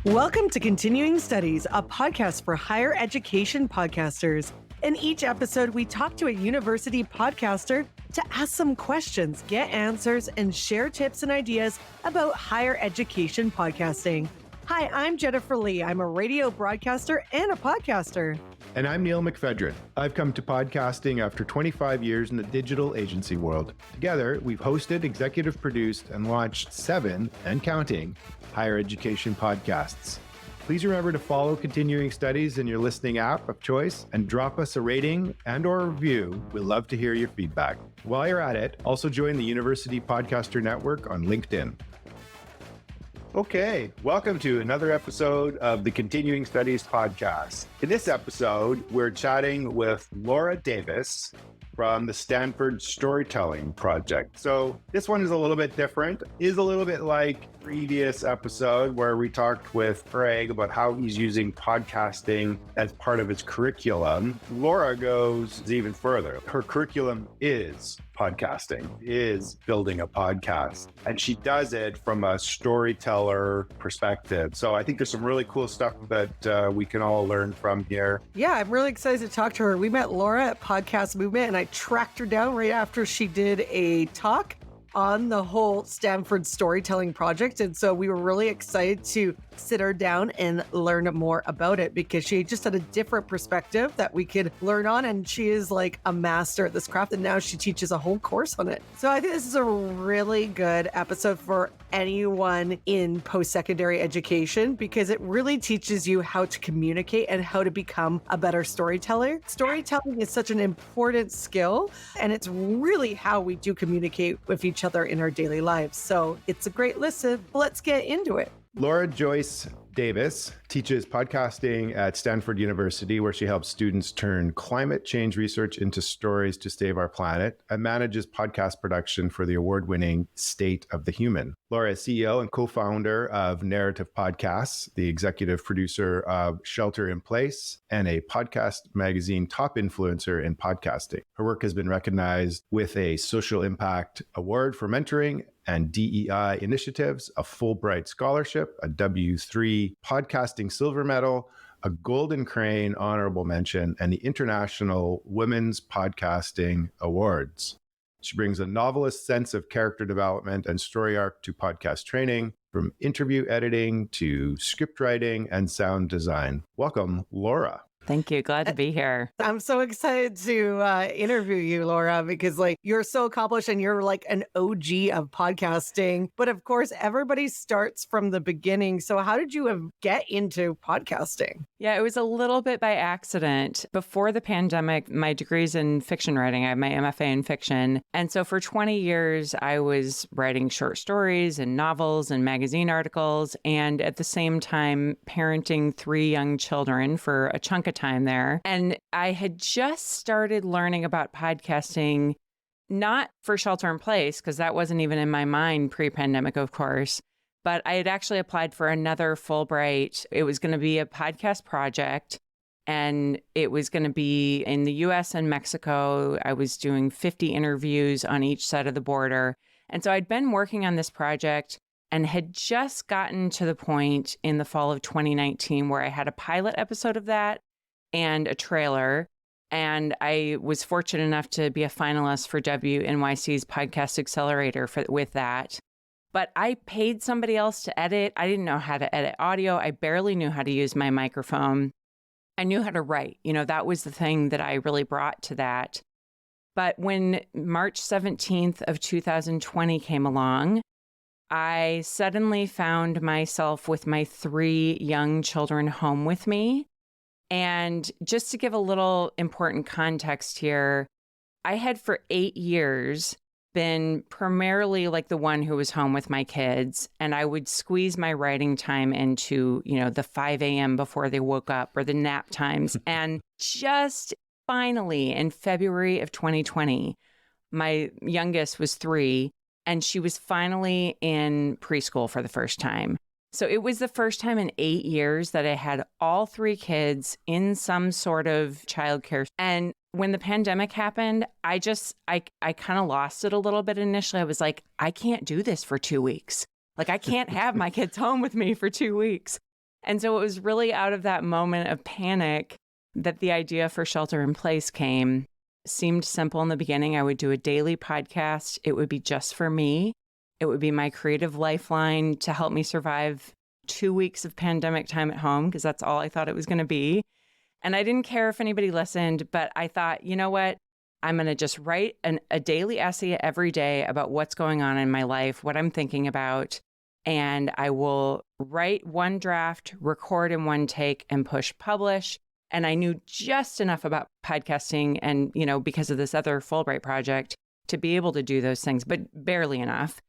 Welcome to Continuing Studies, a podcast for higher education podcasters. In each episode, we talk to a university podcaster to ask some questions, get answers, and share tips and ideas about higher education podcasting. Hi, I'm Jennifer Lee. I'm a radio broadcaster and a podcaster. And I'm Neil McPhedran. I've come to podcasting after 25 years in the digital agency world. Together, we've hosted, executive produced, and launched 7, and counting, higher education podcasts. Please remember to follow Continuing Studies in your listening app of choice and drop us a rating and or a review. We'd love to hear your feedback. While you're at it, also join the University Podcaster Network on LinkedIn. Okay, welcome to another episode of the Continuing Studies podcast. In this episode, we're chatting with Laura Davis from the Stanford Storytelling Project. So this one is a little bit different, is a little bit like previous episode where we talked with Craig about how he's using podcasting as part of his curriculum. Laura goes even further. Her curriculum is podcasting, is building a podcast, and she does it from a storyteller perspective. So I think there's some really cool stuff that we can all learn from here. Yeah, I'm really excited to talk to her. We met Laura at Podcast Movement, and I tracked her down right after she did a talk on the whole Stanford Storytelling Project. And so we were really excited to sit her down and learn more about it because she just had a different perspective that we could learn on. And she is like a master at this craft. And now she teaches a whole course on it. So I think this is a really good episode for anyone in post-secondary education because it really teaches you how to communicate and how to become a better storyteller. Storytelling is such an important skill, and it's really how we do communicate with each other in our daily lives. So it's a great listen. Let's get into it. Laura Joyce Davis teaches podcasting at Stanford University, where she helps students turn climate change research into stories to save our planet, and manages podcast production for the award-winning State of the Human. Laura is CEO and co-founder of Narrative Podcasts, the executive producer of Shelter in Place, and a podcast magazine top influencer in podcasting. Her work has been recognized with a Social Impact Award for mentoring and DEI initiatives, a Fulbright Scholarship, a W3 Podcasting Silver Medal, a Golden Crane Honorable Mention, and the International Women's Podcasting Awards. She brings a novelist sense of character development and story arc to podcast training, from interview editing to script writing and sound design. Welcome, Laura. Thank you. Glad to be here. I'm so excited to interview you, Laura, because you're so accomplished and you're like an OG of podcasting. But of course, everybody starts from the beginning. So how did you get into podcasting? Yeah, it was a little bit by accident. Before the pandemic, my degree's in fiction writing. I have my MFA in fiction. And so for 20 years, I was writing short stories and novels and magazine articles. And at the same time, parenting 3 young children for a chunk of time there. And I had just started learning about podcasting, not for Shelter in Place, because that wasn't even in my mind pre-pandemic, of course, but I had actually applied for another Fulbright. It was going to be a podcast project, and it was going to be in the US and Mexico. I was doing 50 interviews on each side of the border. And so I'd been working on this project and had just gotten to the point in the fall of 2019 where I had a pilot episode of that and a trailer. And I was fortunate enough to be a finalist for WNYC's Podcast Accelerator with that. But I paid somebody else to edit. I didn't know how to edit audio. I barely knew how to use my microphone. I knew how to write. That was the thing that I really brought to that. But when March 17th of 2020 came along, I suddenly found myself with my 3 young children home with me. And just to give a little important context here, I had for 8 years been primarily like the one who was home with my kids, and I would squeeze my writing time into, the 5 a.m. before they woke up or the nap times. And just finally in February of 2020, my youngest was 3, and she was finally in preschool for the first time. So it was the first time in 8 years that I had all 3 kids in some sort of childcare. And when the pandemic happened, I kind of lost it a little bit initially. I was like, I can't do this for 2 weeks. Like, I can't have my kids home with me for 2 weeks. And so it was really out of that moment of panic that the idea for Shelter in Place came. Seemed simple in the beginning. I would do a daily podcast. It would be just for me. It would be my creative lifeline to help me survive 2 weeks of pandemic time at home, because that's all I thought it was going to be. And I didn't care if anybody listened, but I thought, you know what? I'm going to just write a daily essay every day about what's going on in my life, what I'm thinking about. And I will write one draft, record in one take, and push publish. And I knew just enough about podcasting and, because of this other Fulbright project to be able to do those things, but barely enough.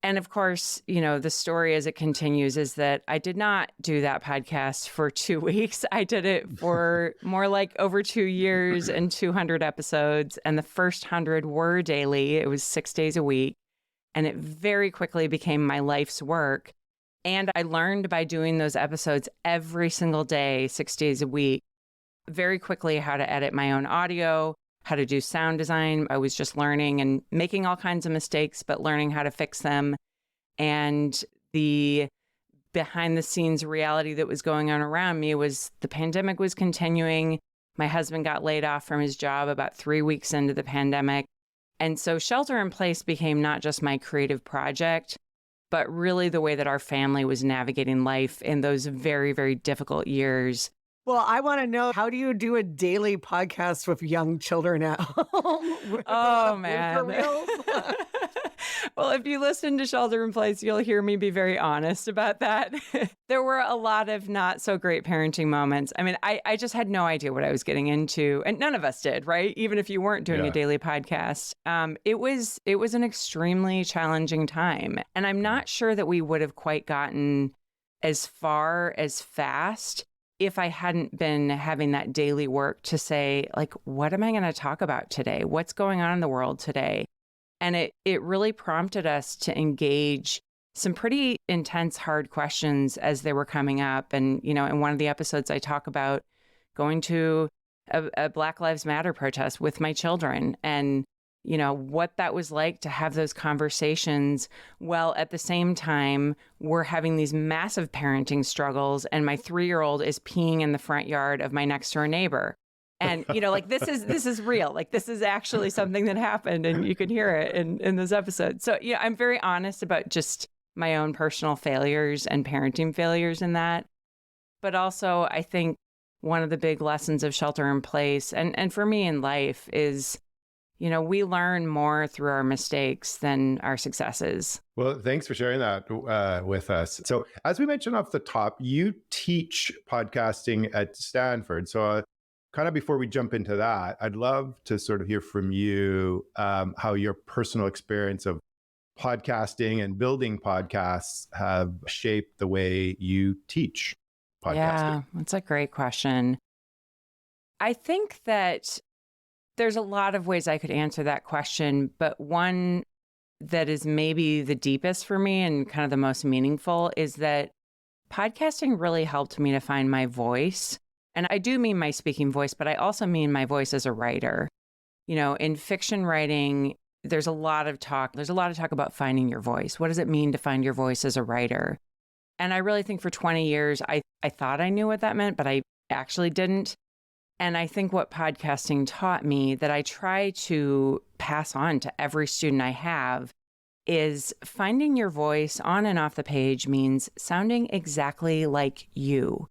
And of course, the story as it continues is that I did not do that podcast for 2 weeks. I did it for more like over 2 years and 200 episodes. And the first 100 were daily. It was 6 days a week. And it very quickly became my life's work. And I learned by doing those episodes every single day, 6 days a week, very quickly how to edit my own audio, how to do sound design. I was just learning and making all kinds of mistakes, but learning how to fix them. And the behind the scenes reality that was going on around me was the pandemic was continuing. My husband got laid off from his job about 3 weeks into the pandemic. And so Shelter in Place became not just my creative project, but really the way that our family was navigating life in those very, very difficult years. Well, I want to know, how do you do a daily podcast with young children at home? Oh, man. Well, if you listen to Shelter in Place, you'll hear me be very honest about that. There were a lot of not so great parenting moments. I mean, I just had no idea what I was getting into, and none of us did, right? Even if you weren't doing a daily podcast. It was an extremely challenging time. And I'm not sure that we would have quite gotten as far as fast if I hadn't been having that daily work to say, like, what am I going to talk about today? What's going on in the world today? And it really prompted us to engage some pretty intense, hard questions as they were coming up. And, in one of the episodes, I talk about going to a Black Lives Matter protest with my children and, what that was like to have those conversations. Well, at the same time, we're having these massive parenting struggles, and my 3-year-old is peeing in the front yard of my next door neighbor. And, this is real. Like, this is actually something that happened, and you can hear it in those episodes. So, I'm very honest about just my own personal failures and parenting failures in that. But also, I think one of the big lessons of Shelter in Place, and for me in life, is, we learn more through our mistakes than our successes. Well, thanks for sharing that with us. So as we mentioned off the top, you teach podcasting at Stanford. So kind of before we jump into that, I'd love to sort of hear from you how your personal experience of podcasting and building podcasts have shaped the way you teach podcasting. Yeah, that's a great question. I think that there's a lot of ways I could answer that question, but one that is maybe the deepest for me and kind of the most meaningful is that podcasting really helped me to find my voice. And I do mean my speaking voice, but I also mean my voice as a writer. In fiction writing, there's a lot of talk. There's a lot of talk about finding your voice. What does it mean to find your voice as a writer? And I really think for 20 years, I thought I knew what that meant, but I actually didn't. And I think what podcasting taught me that I try to pass on to every student I have is finding your voice on and off the page means sounding exactly like you.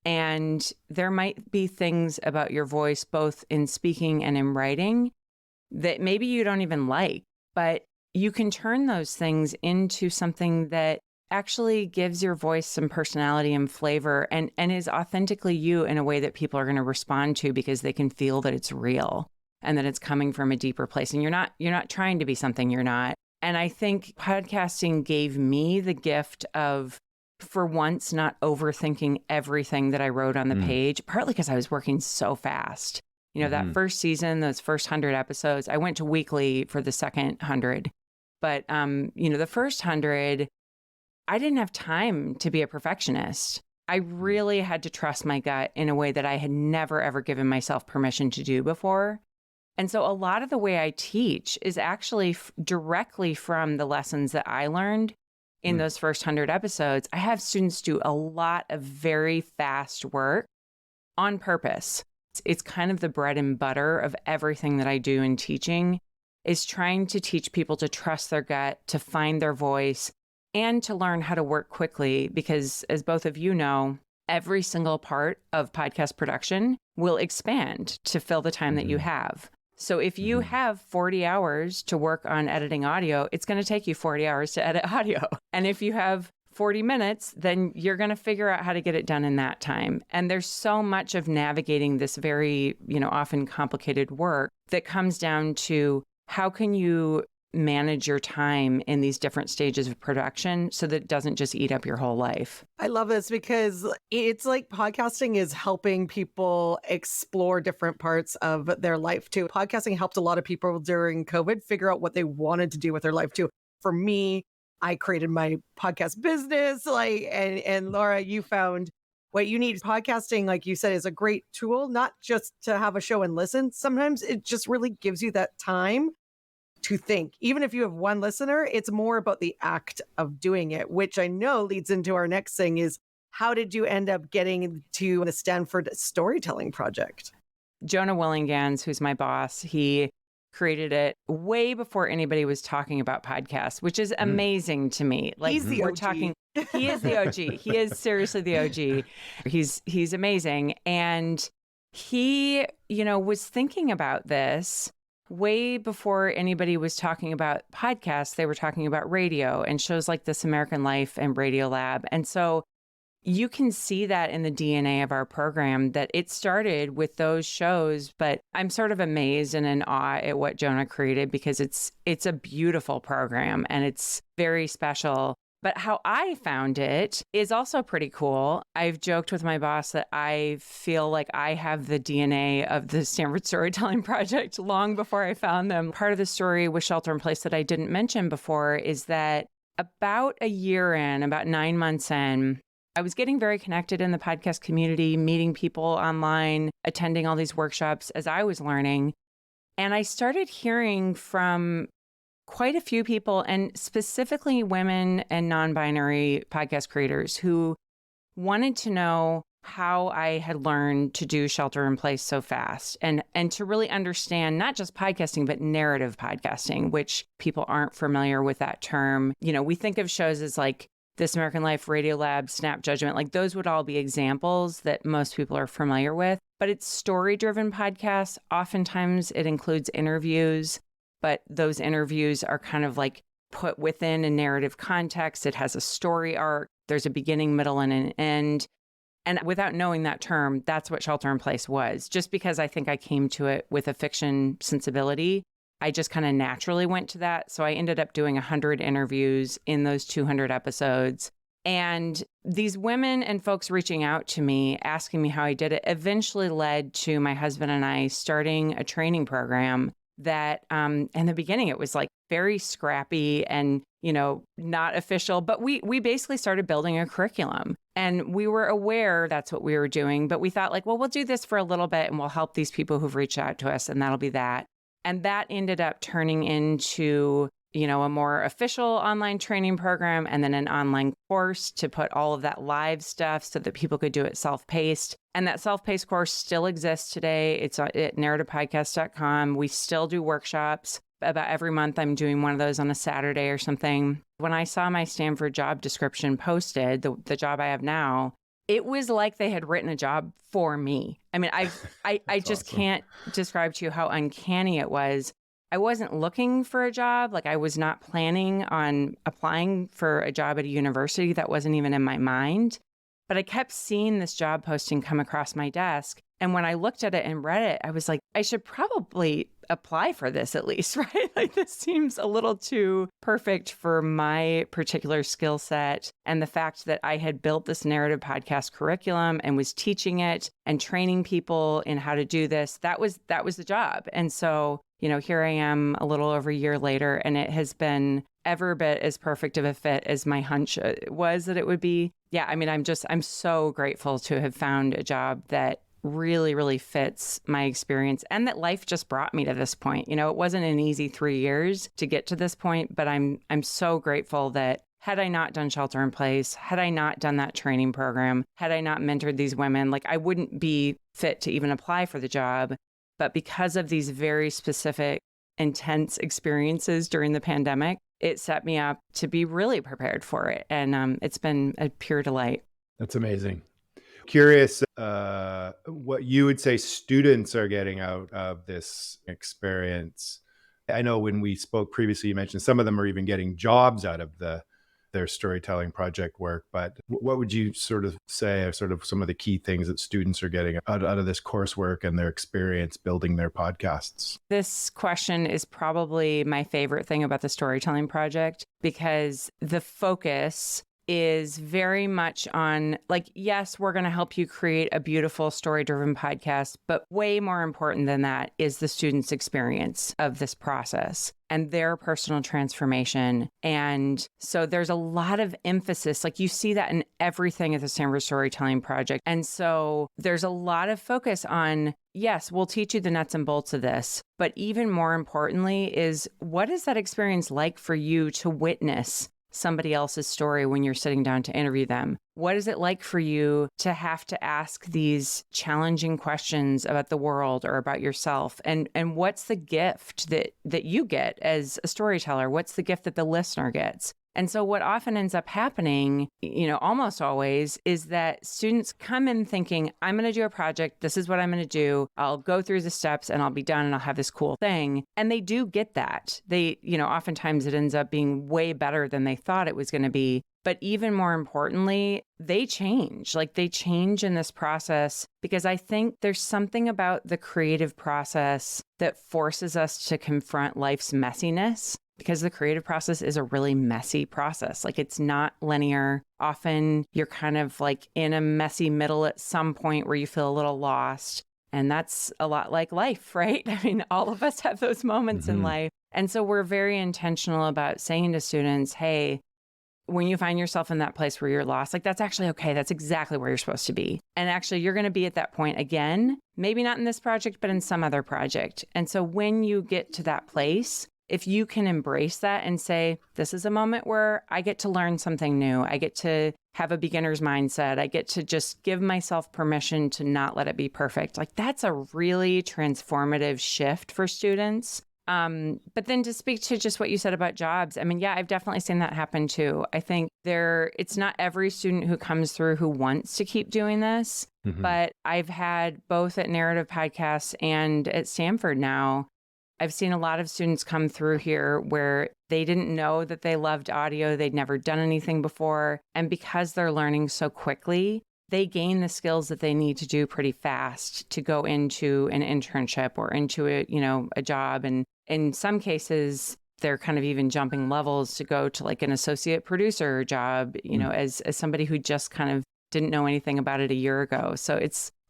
And there might be things about your voice, both in speaking and in writing, that maybe you don't even like, but you can turn those things into something that actually gives your voice some personality and flavor and is authentically you in a way that people are going to respond to because they can feel that it's real and that it's coming from a deeper place. And you're not trying to be something you're not. And I think podcasting gave me the gift of, for once, not overthinking everything that I wrote on the page, partly because I was working so fast. That first season, those first 100 episodes, I went to weekly for the second 100. But, the first 100, I didn't have time to be a perfectionist. I really had to trust my gut in a way that I had never, ever given myself permission to do before. And so a lot of the way I teach is actually directly from the lessons that I learned in those first 100 episodes, I have students do a lot of very fast work on purpose. It's kind of the bread and butter of everything that I do in teaching, is trying to teach people to trust their gut, to find their voice, and to learn how to work quickly. Because as both of you know, every single part of podcast production will expand to fill the time that you have. So if you have 40 hours to work on editing audio, it's going to take you 40 hours to edit audio. And if you have 40 minutes, then you're going to figure out how to get it done in that time. And there's so much of navigating this very, often complicated work that comes down to how can you manage your time in these different stages of production so that it doesn't just eat up your whole life. I love this because it's like podcasting is helping people explore different parts of their life too. Podcasting helped a lot of people during COVID figure out what they wanted to do with their life too. For me, I created my podcast business, and Laura, you found what you need. Podcasting, like you said, is a great tool, not just to have a show and listen. Sometimes it just really gives you that time to think. Even if you have one listener, it's more about the act of doing it, which I know leads into our next thing is, how did you end up getting to the Stanford Storytelling Project? Jonah Willingans, who's my boss, he created it way before anybody was talking about podcasts, which is amazing to me. Like, he's the OG. He is the OG. He is seriously the OG. He's amazing. And he, was thinking about this way before anybody was talking about podcasts. They were talking about radio and shows like This American Life and Radio Lab. And so you can see that in the DNA of our program, that it started with those shows. But I'm sort of amazed and in awe at what Jonah created, because it's a beautiful program and it's very special. But how I found it is also pretty cool. I've joked with my boss that I feel like I have the DNA of the Stanford Storytelling Project long before I found them. Part of the story with Shelter in Place that I didn't mention before is that about a year in, about 9 months in, I was getting very connected in the podcast community, meeting people online, attending all these workshops as I was learning. And I started hearing from quite a few people, and specifically women and non-binary podcast creators, who wanted to know how I had learned to do Shelter in Place so fast, and to really understand not just podcasting, but narrative podcasting, which people aren't familiar with that term. We think of shows as like This American Life, Radio Lab, Snap Judgment, like those would all be examples that most people are familiar with. But it's story-driven podcasts. Oftentimes it includes interviews, but those interviews are kind of like put within a narrative context. It has a story arc. There's a beginning, middle, and an end. And without knowing that term, that's what Shelter in Place was. Just because I think I came to it with a fiction sensibility, I just kind of naturally went to that. So I ended up doing 100 interviews in those 200 episodes. And these women and folks reaching out to me, asking me how I did it, eventually led to my husband and I starting a training program that in the beginning, it was like very scrappy and, not official, but we basically started building a curriculum, and we were aware that's what we were doing. But we thought like, well, we'll do this for a little bit and we'll help these people who've reached out to us, and that'll be that. And that ended up turning into, a more official online training program, and then an online course to put all of that live stuff so that people could do it self-paced. And that self-paced course still exists today. It's at narrativepodcast.com. We still do workshops. About every month, I'm doing one of those on a Saturday or something. When I saw my Stanford job description posted, the job I have now, it was like they had written a job for me. I mean, I just awesome. Can't describe to you how uncanny it was. I wasn't looking for a job. Like, I was not planning on applying for a job at a university. That wasn't even in my mind. But I kept seeing this job posting come across my desk. And when I looked at it and read it, I was like, I should probably apply for this at least, right? Like, this seems a little too perfect for my particular skill set. And the fact that I had built this narrative podcast curriculum and was teaching it and training people in how to do this, that was the job. And so, here I am a little over a year later, and it has been ever bit as perfect of a fit as my hunch was that it would be. Yeah, I mean, I'm so grateful to have found a job that really, really fits my experience, and that life just brought me to this point. It wasn't an easy 3 years to get to this point, but I'm so grateful that had I not done shelter in place, had I not done that training program, had I not mentored these women, like I wouldn't be fit to even apply for the job. But because of these very specific, intense experiences during the pandemic, it set me up to be really prepared for it. And it's been a pure delight. That's amazing. Curious what you would say students are getting out of this experience. I know when we spoke previously, you mentioned some of them are even getting jobs out of their storytelling project work. But what would you sort of say are sort of some of the key things that students are getting out of this coursework and their experience building their podcasts? This question is probably my favorite thing about the storytelling project, because the focus is very much on, like, yes, we're going to help you create a beautiful story-driven podcast, but way more important than that is the student's experience of this process and their personal transformation. And so there's a lot of emphasis, like you see that in everything at the Stanford Storytelling Project. And so there's a lot of focus on, yes, we'll teach you the nuts and bolts of this, but even more importantly is, what is that experience like for you to witness somebody else's story when you're sitting down to interview them? What is it like for you to have to ask these challenging questions about the world or about yourself? And what's the gift that you get as a storyteller? What's the gift that the listener gets? And so what often ends up happening, almost always, is that students come in thinking, I'm going to do a project. This is what I'm going to do. I'll go through the steps and I'll be done and I'll have this cool thing. And they do get that. They, oftentimes it ends up being way better than they thought it was going to be. But even more importantly, they change. Like they change in this process, because I think there's something about the creative process that forces us to confront life's messiness. Because the creative process is a really messy process. Like it's not linear. Often you're kind of like in a messy middle at some point where you feel a little lost. And that's a lot like life, right? I mean, all of us have those moments in life. And so we're very intentional about saying to students, hey, when you find yourself in that place where you're lost, like that's actually okay. That's exactly where you're supposed to be. And actually you're going to be at that point again, maybe not in this project, but in some other project. And so when you get to that place, if you can embrace that and say, this is a moment where I get to learn something new, I get to have a beginner's mindset, I get to just give myself permission to not let it be perfect. Like that's a really transformative shift for students. But then to speak to just what you said about jobs, I mean, yeah, I've definitely seen that happen too. I think it's not every student who comes through who wants to keep doing this, but I've had both at Narrative Podcasts and at Stanford now, I've seen a lot of students come through here where they didn't know that they loved audio. They'd never done anything before. And because they're learning so quickly, they gain the skills that they need to do pretty fast to go into an internship or into a job. And in some cases, they're kind of even jumping levels to go to like an associate producer job, as somebody who just kind of didn't know anything about it a year ago. So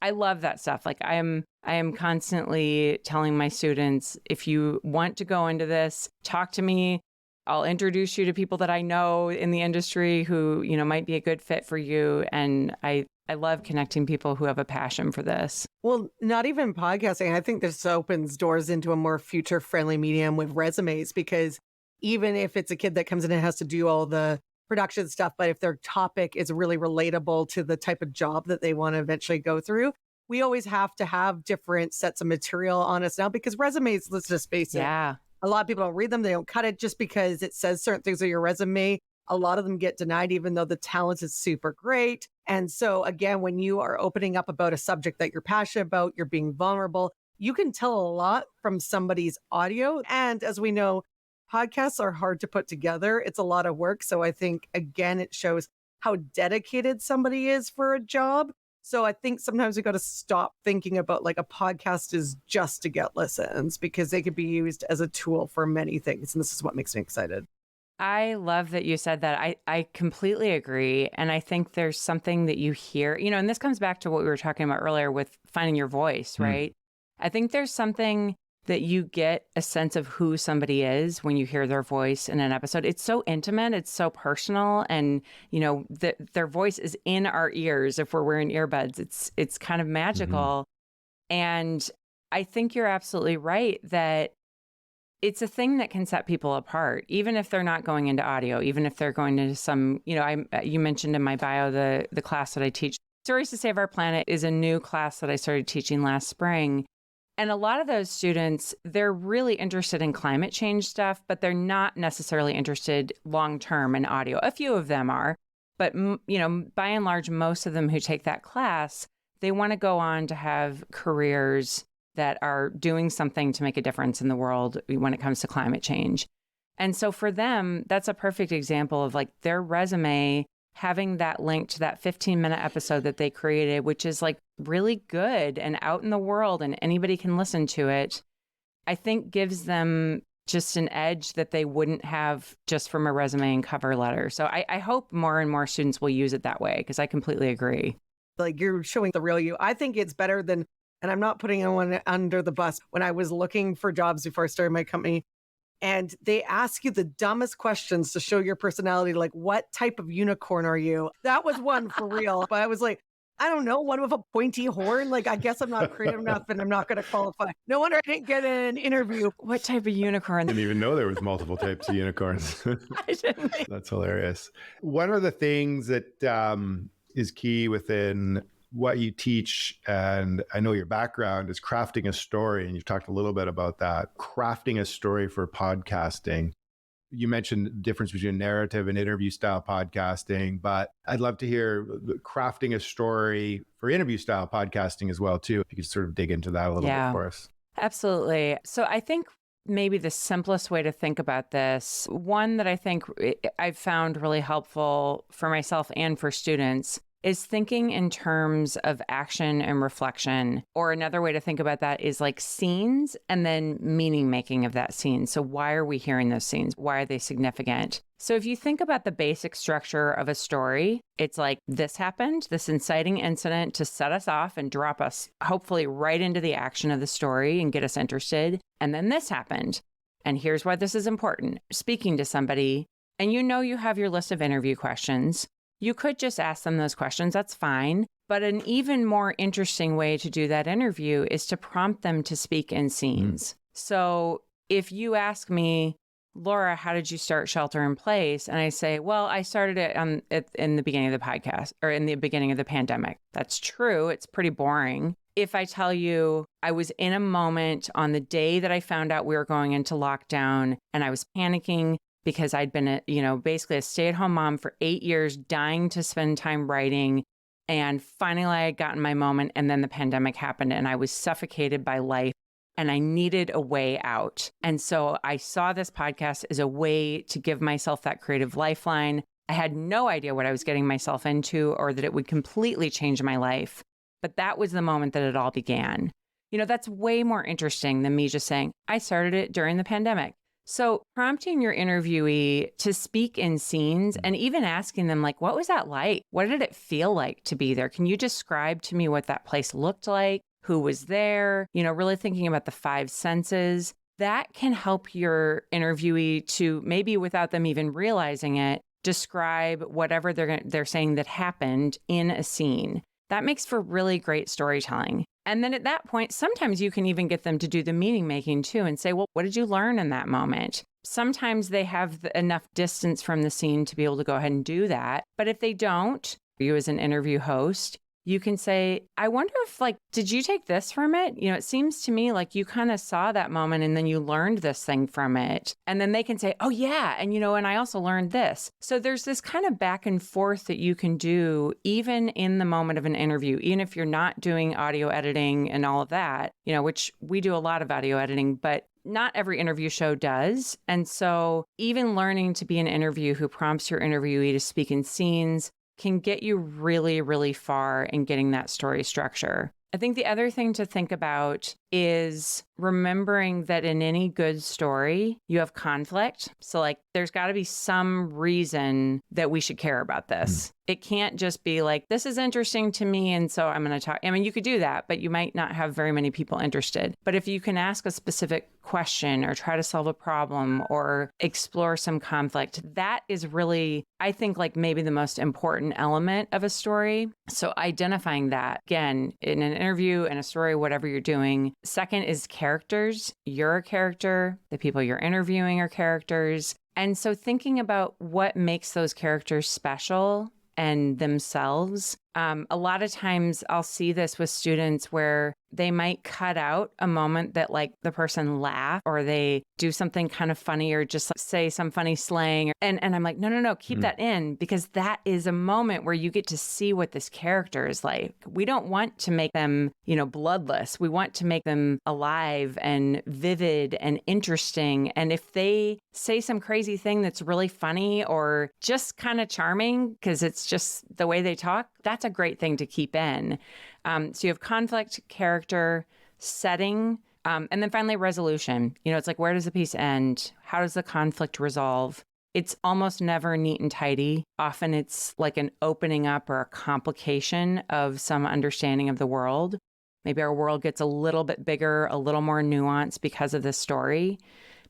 I love that stuff. Like I am constantly telling my students, if you want to go into this, talk to me. I'll introduce you to people that I know in the industry who, might be a good fit for you. And I love connecting people who have a passion for this. Well, not even podcasting. I think this opens doors into a more future-friendly medium with resumes, because even if it's a kid that comes in and has to do all the production stuff, but if their topic is really relatable to the type of job that they want to eventually go through, we always have to have different sets of material on us now, because resumes, let's just face it. Yeah. A lot of people don't read them. They don't cut it just because it says certain things on your resume. A lot of them get denied, even though the talent is super great. And so again, when you are opening up about a subject that you're passionate about, you're being vulnerable, you can tell a lot from somebody's audio. And as we know, podcasts are hard to put together. It's a lot of work. So I think, again, it shows how dedicated somebody is for a job. So I think sometimes we got to stop thinking about like a podcast is just to get listens, because they could be used as a tool for many things. And this is what makes me excited. I love that you said that. I completely agree. And I think there's something that you hear, and this comes back to what we were talking about earlier with finding your voice, right? I think there's something that you get a sense of who somebody is when you hear their voice in an episode. It's so intimate, it's so personal, and their voice is in our ears if we're wearing earbuds. It's kind of magical. And I think you're absolutely right that it's a thing that can set people apart, even if they're not going into audio, even if they're going to some, you mentioned in my bio, the class that I teach. Stories to Save Our Planet is a new class that I started teaching last spring. And a lot of those students, they're really interested in climate change stuff, but they're not necessarily interested long-term in audio. A few of them are, but by and large, most of them who take that class, they want to go on to have careers that are doing something to make a difference in the world when it comes to climate change. And so for them, that's a perfect example of like their resume having that link to that 15-minute episode that they created, which is like really good and out in the world and anybody can listen to it, I think gives them just an edge that they wouldn't have just from a resume and cover letter. So I hope more and more students will use it that way, because I completely agree. Like, you're showing the real you. I think it's better than, and I'm not putting anyone under the bus, when I was looking for jobs before I started my company, and they ask you the dumbest questions to show your personality, like, what type of unicorn are you? That was one for real. But I was like, I don't know, one with a pointy horn. Like, I guess I'm not creative enough and I'm not going to qualify. No wonder I didn't get an interview. What type of unicorn? I didn't even know there was multiple types of unicorns. I didn't. That's hilarious. One of the things that is key within what you teach, and I know your background, is crafting a story. And you've talked a little bit about that, crafting a story for podcasting. You mentioned the difference between narrative and interview style podcasting, but I'd love to hear crafting a story for interview style podcasting as well, too. If you could sort of dig into that a little bit for us. Absolutely. So I think maybe the simplest way to think about this, one that I think I've found really helpful for myself and for students, is thinking in terms of action and reflection. Or another way to think about that is like scenes and then meaning making of that scene. So why are we hearing those scenes? Why are they significant? So if you think about the basic structure of a story, it's like this happened, this inciting incident to set us off and drop us hopefully right into the action of the story and get us interested. And then this happened. And here's why this is important. Speaking to somebody, and you have your list of interview questions. You could just ask them those questions, that's fine. But an even more interesting way to do that interview is to prompt them to speak in scenes. So if you ask me, Laura, how did you start Shelter in Place? And I say, well, I started it in the beginning of the podcast, or in the beginning of the pandemic. That's true. It's pretty boring. If I tell you I was in a moment on the day that I found out we were going into lockdown and I was panicking, because I'd been, basically a stay-at-home mom for 8 years, dying to spend time writing. And finally, I had gotten my moment. And then the pandemic happened and I was suffocated by life and I needed a way out. And so I saw this podcast as a way to give myself that creative lifeline. I had no idea what I was getting myself into or that it would completely change my life. But that was the moment that it all began. That's way more interesting than me just saying, I started it during the pandemic. So prompting your interviewee to speak in scenes and even asking them, like, what was that like? What did it feel like to be there? Can you describe to me what that place looked like? Who was there? Really thinking about the five senses. That can help your interviewee to, maybe without them even realizing it, describe whatever they're saying that happened in a scene. That makes for really great storytelling. And then at that point, sometimes you can even get them to do the meaning making too and say, well, what did you learn in that moment? Sometimes they have enough distance from the scene to be able to go ahead and do that. But if they don't, you as an interview host, you can say, I wonder if, did you take this from it? It seems to me like you kind of saw that moment and then you learned this thing from it. And then they can say, oh yeah. And, and I also learned this. So there's this kind of back and forth that you can do even in the moment of an interview, even if you're not doing audio editing and all of that, which we do a lot of audio editing, but not every interview show does. And so even learning to be an interview who prompts your interviewee to speak in scenes can get you really, really far in getting that story structure. I think the other thing to think about is remembering that in any good story, you have conflict. So there's got to be some reason that we should care about this. It can't just be like, this is interesting to me, and so I'm going to talk. I mean, you could do that, but you might not have very many people interested. But if you can ask a specific question or try to solve a problem or explore some conflict, that is really, I think, maybe the most important element of a story. So identifying that, again, in an interview, in a story, whatever you're doing, Second is characters. You're a character. The people you're interviewing are characters. And so thinking about what makes those characters special and themselves. A lot of times I'll see this with students where they might cut out a moment that like the person laugh or they do something kind of funny or just say some funny slang. And I'm like, no, keep that in, because that is a moment where you get to see what this character is like. We don't want to make them, bloodless. We want to make them alive and vivid and interesting. And if they say some crazy thing that's really funny or just kind of charming because it's just the way they talk, that's a great thing to keep in. So you have conflict, character, setting, and then finally resolution. It's like, where does the piece end? How does the conflict resolve? It's almost never neat and tidy. Often it's like an opening up or a complication of some understanding of the world. Maybe our world gets a little bit bigger, a little more nuanced because of this story.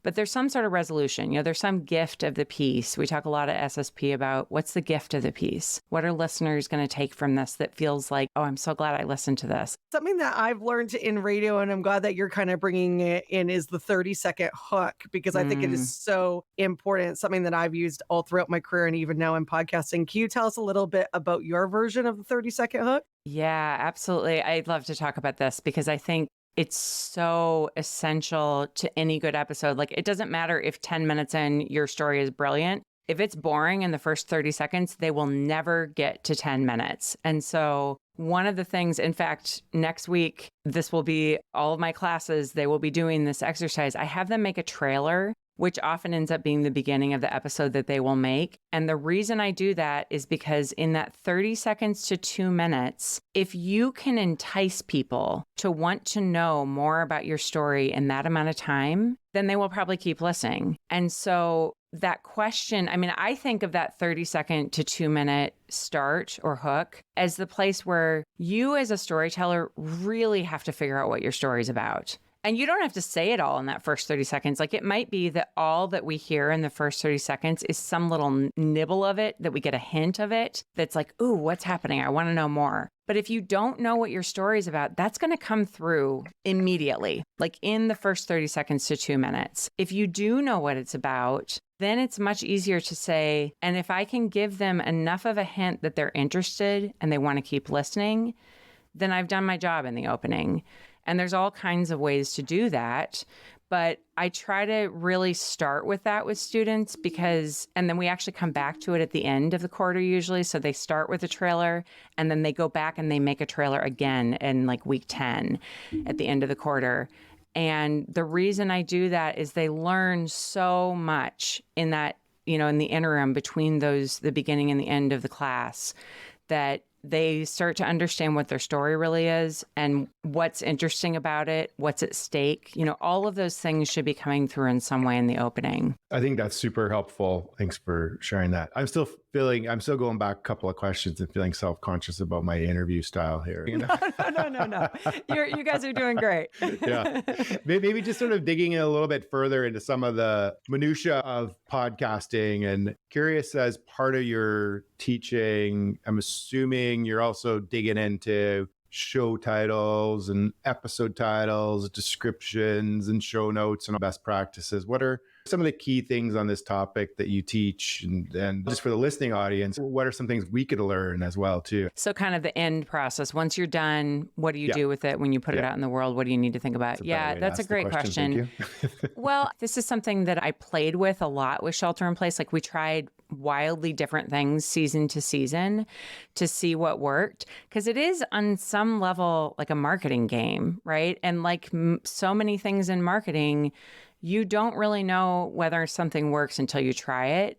But there's some sort of resolution. There's some gift of the piece. We talk a lot at SSP about what's the gift of the piece? What are listeners going to take from this that feels like, oh, I'm so glad I listened to this? Something that I've learned in radio, and I'm glad that you're kind of bringing it in, is the 30-second hook, because I think it is so important. Something that I've used all throughout my career and even now in podcasting. Can you tell us a little bit about your version of the 30-second hook? Yeah, absolutely. I'd love to talk about this because I think it's so essential to any good episode. Like, it doesn't matter if 10 minutes in your story is brilliant. If it's boring in the first 30 seconds, they will never get to 10 minutes. And so one of the things, in fact, next week, this will be all of my classes, they will be doing this exercise. I have them make a trailer, which often ends up being the beginning of the episode that they will make. And the reason I do that is because in that 30 seconds to 2 minutes, if you can entice people to want to know more about your story in that amount of time, then they will probably keep listening. And so that question, I think of that 30-second to 2-minute start or hook as the place where you as a storyteller really have to figure out what your story is about. And you don't have to say it all in that first 30 seconds. Like, it might be that all that we hear in the first 30 seconds is some little nibble of it, that we get a hint of it, that's like, ooh, what's happening? I want to know more. But if you don't know what your story is about, that's going to come through immediately, like in the first 30 seconds to 2 minutes. If you do know what it's about, then it's much easier to say, and if I can give them enough of a hint that they're interested and they want to keep listening, then I've done my job in the opening. And there's all kinds of ways to do that. But I try to really start with that with students and then we actually come back to it at the end of the quarter usually. So they start with a trailer and then they go back and they make a trailer again in like week 10 at the end of the quarter. And the reason I do that is they learn so much in that, in the interim between the beginning and the end of the class, that they start to understand what their story really is and what's interesting about it, what's at stake. All of those things should be coming through in some way in the opening. I think that's super helpful. Thanks for sharing that. I'm still going back a couple of questions and feeling self-conscious about my interview style here. No. You guys are doing great. Yeah. Maybe just sort of digging in a little bit further into some of the minutia of podcasting, and curious, as part of your teaching, I'm assuming you're also digging into show titles and episode titles, descriptions and show notes and best practices. What are some of the key things on this topic that you teach? And just for the listening audience, what are some things we could learn as well too? So kind of the end process. Once you're done, what do you do with it when you put it out in the world? What do you need to think about? That's a great question. Well, this is something that I played with a lot with Shelter in Place. Like, we tried wildly different things season to season to see what worked, because it is on some level like a marketing game, right? And like so many things in marketing, you don't really know whether something works until you try it.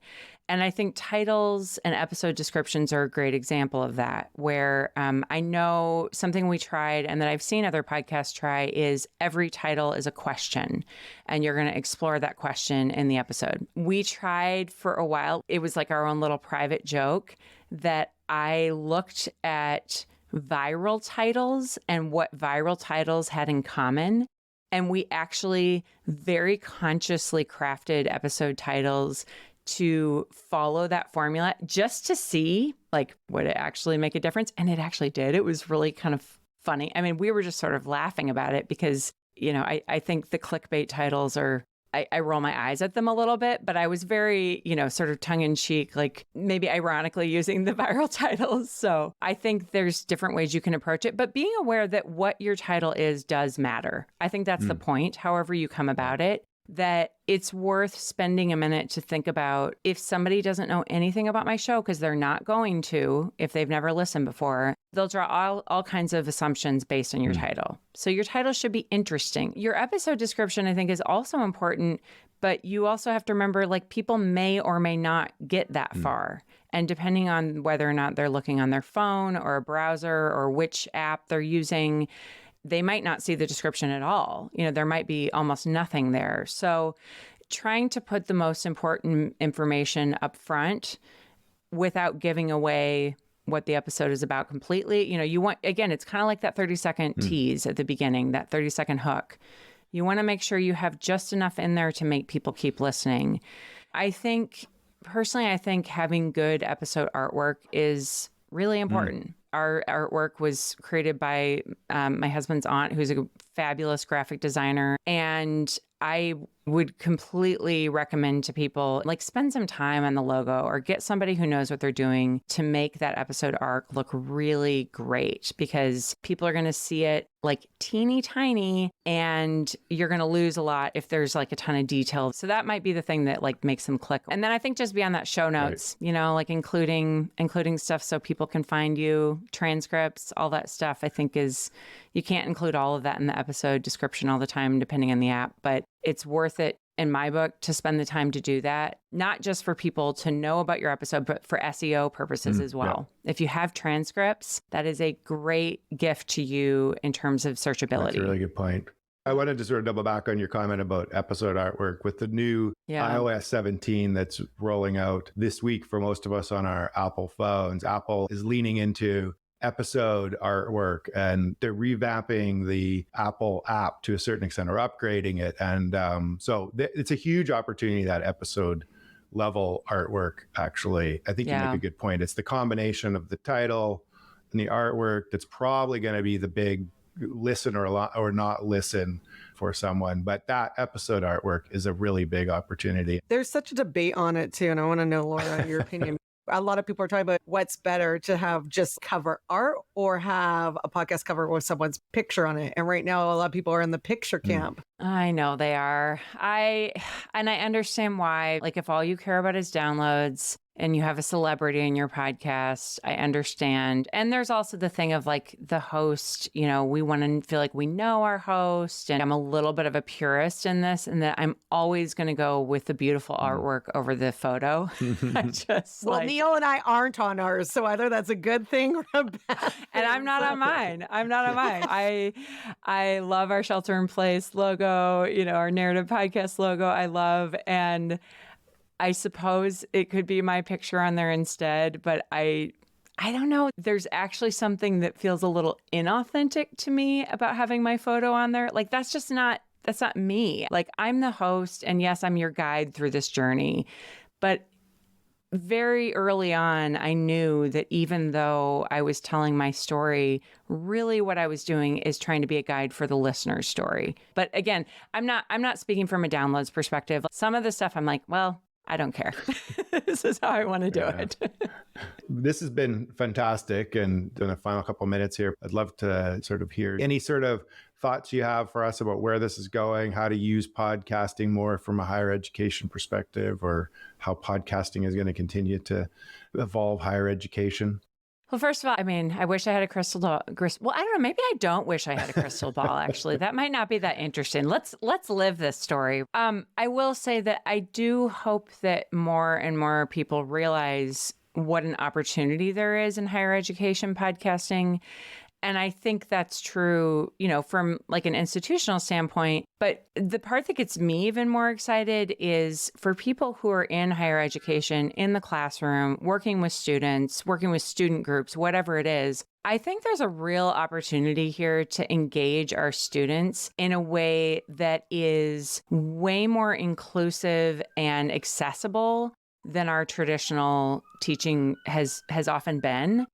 And I think titles and episode descriptions are a great example of that, where I know something we tried and that I've seen other podcasts try is every title is a question, and you're going to explore that question in the episode. We tried for a while. It was like our own little private joke that I looked at viral titles and what viral titles had in common. And we actually very consciously crafted episode titles to follow that formula just to see, like, would it actually make a difference? And it actually did. It was really kind of funny. We were just sort of laughing about it because I think the clickbait titles are, I roll my eyes at them a little bit, but I was very, sort of tongue in cheek, like maybe ironically using the viral titles. So I think there's different ways you can approach it, but being aware that what your title is does matter. I think that's the point, however you come about it, that it's worth spending a minute to think about if somebody doesn't know anything about my show, because they're not going to, if they've never listened before, they'll draw all kinds of assumptions based on your title. So your title should be interesting. Your episode description, I think, is also important, but you also have to remember, like, people may or may not get that far. And depending on whether or not they're looking on their phone or a browser or which app they're using, they might not see the description at all. There might be almost nothing there. So trying to put the most important information up front without giving away what the episode is about completely. You want, again, it's kind of like that 30-second tease at the beginning, that 30-second hook. You want to make sure you have just enough in there to make people keep listening. Personally, I think having good episode artwork is really important. Our artwork was created by my husband's aunt, who's a fabulous graphic designer. And I would completely recommend to people, like, spend some time on the logo or get somebody who knows what they're doing to make that episode arc look really great, because people are going to see it like teeny tiny and you're going to lose a lot if there's like a ton of detail. So that might be the thing that like makes them click. And then I think just beyond that, show notes, like including stuff so people can find you, transcripts, all that stuff, I think you can't include all of that in the episode description all the time, depending on the app, but it's worth it in my book to spend the time to do that, not just for people to know about your episode, but for SEO purposes as well. Yeah. If you have transcripts, that is a great gift to you in terms of searchability. That's a really good point. I wanted to sort of double back on your comment about episode artwork with the new iOS 17 that's rolling out this week for most of us on our Apple phones. Apple is leaning into episode artwork, and they're revamping the Apple app to a certain extent, or upgrading it. And so it's a huge opportunity, that episode level artwork, actually. I think you make a good point. It's the combination of the title and the artwork that's probably going to be the big listen or not listen for someone. But that episode artwork is a really big opportunity. There's such a debate on it too. And I want to know, Laura, your opinion. A lot of people are talking about what's better, to have just cover art or have a podcast cover with someone's picture on it. And right now, a lot of people are in the picture camp. I know they are. I understand why. Like, if all you care about is downloads and you have a celebrity in your podcast, I understand. And there's also the thing of like the host, we want to feel like we know our host. And I'm a little bit of a purist in this, and that I'm always going to go with the beautiful artwork over the photo. Neil and I aren't on ours, so either that's a good thing or a bad thing. And I'm not on mine. I love our Shelter in Place logo, our Narrative Podcast logo, I love. And I suppose it could be my picture on there instead, but I don't know. There's actually something that feels a little inauthentic to me about having my photo on there. Like, that's not me. Like, I'm the host, and yes, I'm your guide through this journey. But very early on, I knew that even though I was telling my story, really what I was doing is trying to be a guide for the listener's story. But again, I'm not speaking from a downloads perspective. Some of the stuff I'm like, well, I don't care. This is how I want to do it. This has been fantastic. And in the final couple of minutes here, I'd love to sort of hear any sort of thoughts you have for us about where this is going, how to use podcasting more from a higher education perspective, or how podcasting is going to continue to evolve higher education. Well, first of all, I wish I had a crystal ball. Well, I don't know. Maybe I don't wish I had a crystal ball, actually. That might not be that interesting. Let's live this story. I will say that I do hope that more and more people realize what an opportunity there is in higher education podcasting. And I think that's true, from like an institutional standpoint. But the part that gets me even more excited is for people who are in higher education, in the classroom, working with students, working with student groups, whatever it is. I think there's a real opportunity here to engage our students in a way that is way more inclusive and accessible than our traditional teaching has often been.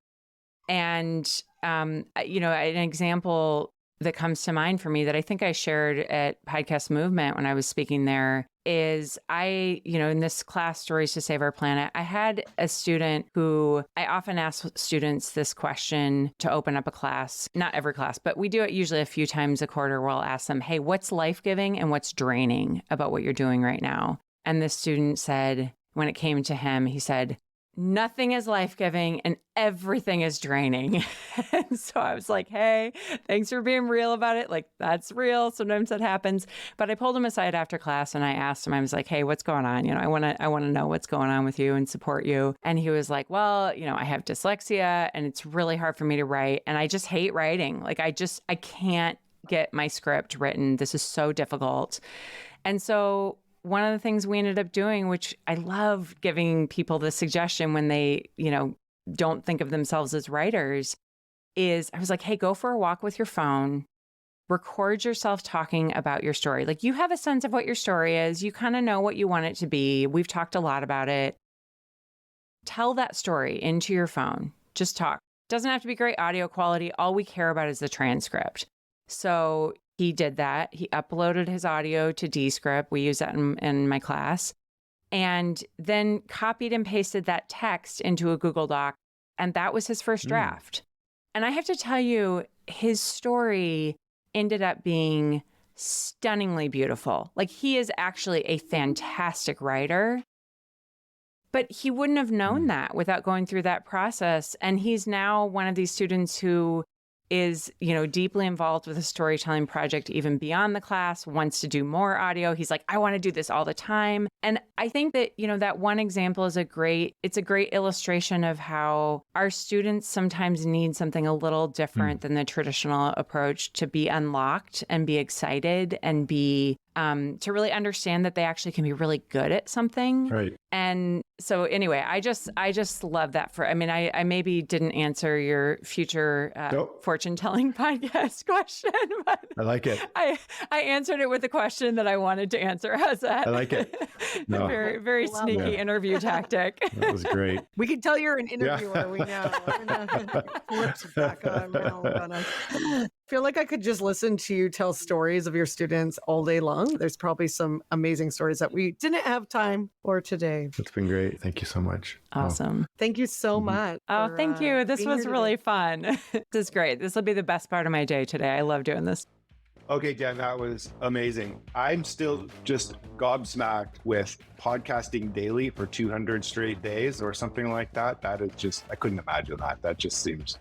And, an example that comes to mind for me that I think I shared at Podcast Movement when I was speaking there is in this class, Stories to Save Our Planet, I had a student who I often ask students this question to open up a class, not every class, but we do it usually a few times a quarter where I'll ask them, hey, what's life-giving and what's draining about what you're doing right now? And the student said, when it came to him, he said, nothing is life-giving and everything is draining. And so I was like, hey, thanks for being real about it. Like, that's real. Sometimes that happens. But I pulled him aside after class and I asked him, I was like, hey, what's going on? I want to know what's going on with you and support you. And he was like, well, I have dyslexia and it's really hard for me to write. And I just hate writing. Like, I can't get my script written. This is so difficult. And so one of the things we ended up doing, which I love giving people the suggestion when they, don't think of themselves as writers, is I was like, hey, go for a walk with your phone, record yourself talking about your story. Like, you have a sense of what your story is. You kind of know what you want it to be. We've talked a lot about it. Tell that story into your phone. Just talk. Doesn't have to be great audio quality. All we care about is the transcript. So he did that. He uploaded his audio to Descript. We use that in my class. And then copied and pasted that text into a Google Doc. And that was his first draft. And I have to tell you, his story ended up being stunningly beautiful. Like, he is actually a fantastic writer. But he wouldn't have known that without going through that process. And he's now one of these students who is, deeply involved with the storytelling project, even beyond the class, wants to do more audio. He's like, I want to do this all the time. And I think that, that one example is a great illustration of how our students sometimes need something a little different than the traditional approach to be unlocked and be excited and be to really understand that they actually can be really good at something. Right. And so anyway, I just love that. I maybe didn't answer your future fortune telling podcast question, but I like it. I answered it with a question that I wanted to answer. How's that? I like it. No. Very, very sneaky interview tactic. That was great. We can tell you're an interviewer. Yeah. We know. Flips back on. I feel like I could just listen to you tell stories of your students all day long. There's probably some amazing stories that we didn't have time for today. It's been great. Thank you so much. Awesome. Thank you so much. Oh, thank you. This was really fun. This is great. This will be the best part of my day today. I love doing this. Okay, Jen, that was amazing. I'm still just gobsmacked with podcasting daily for 200 straight days or something like that. That is just, I couldn't imagine that. That just seems,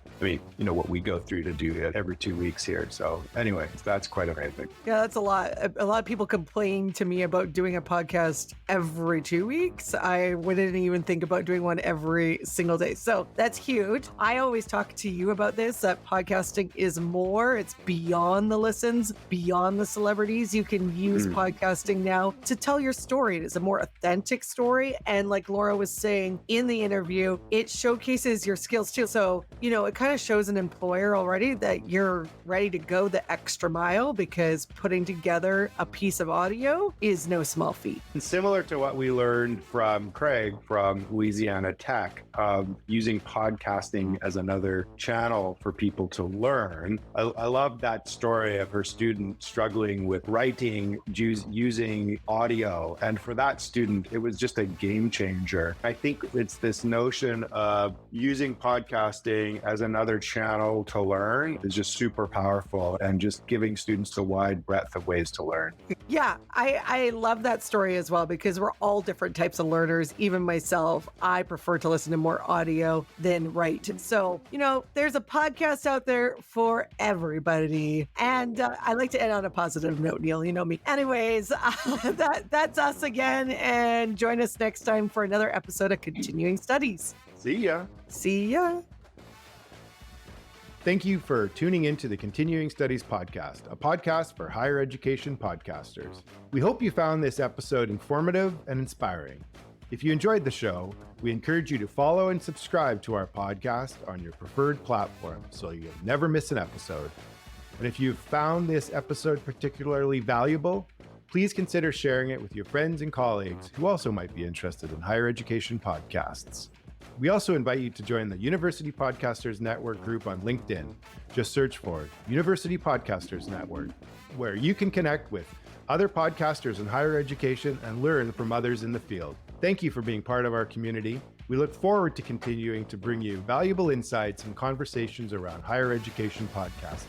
what we go through to do it every 2 weeks here. So anyway, that's quite amazing. Yeah, that's a lot. A lot of people complain to me about doing a podcast every 2 weeks. I wouldn't even think about doing one every single day. So that's huge. I always talk to you about this, that podcasting is more. It's beyond the listens, beyond the celebrities. You can use podcasting now to tell your story. It is a more authentic story. And like Laura was saying in the interview, it showcases your skills too. So, it kind of shows an employer already that you're ready to go the extra mile, because putting together a piece of audio is no small feat. And similar to what we learned from Craig from Louisiana Tech, using podcasting as another channel for people to learn. I love that story of her student struggling with writing, using audio. And for that student, it was just a game changer. I think it's this notion of using podcasting as another channel to learn is just super powerful, and just giving students a wide breadth of ways to learn. Yeah, I love that story as well, because we're all different types of learners. Even myself, I prefer to listen to more audio than write. So, there's a podcast out there for everybody. And I like to end on a positive note, Neil. You know me. Anyways, that's us again. And join us next time for another episode of Continuing Studies. See ya. See ya. Thank you for tuning into the Continuing Studies podcast, a podcast for higher education podcasters. We hope you found this episode informative and inspiring. If you enjoyed the show, we encourage you to follow and subscribe to our podcast on your preferred platform so you'll never miss an episode. And if you've found this episode particularly valuable, please consider sharing it with your friends and colleagues who also might be interested in higher education podcasts. We also invite you to join the University Podcasters Network group on LinkedIn. Just search for University Podcasters Network, where you can connect with other podcasters in higher education and learn from others in the field. Thank you for being part of our community. We look forward to continuing to bring you valuable insights and conversations around higher education podcasting.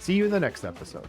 See you in the next episode.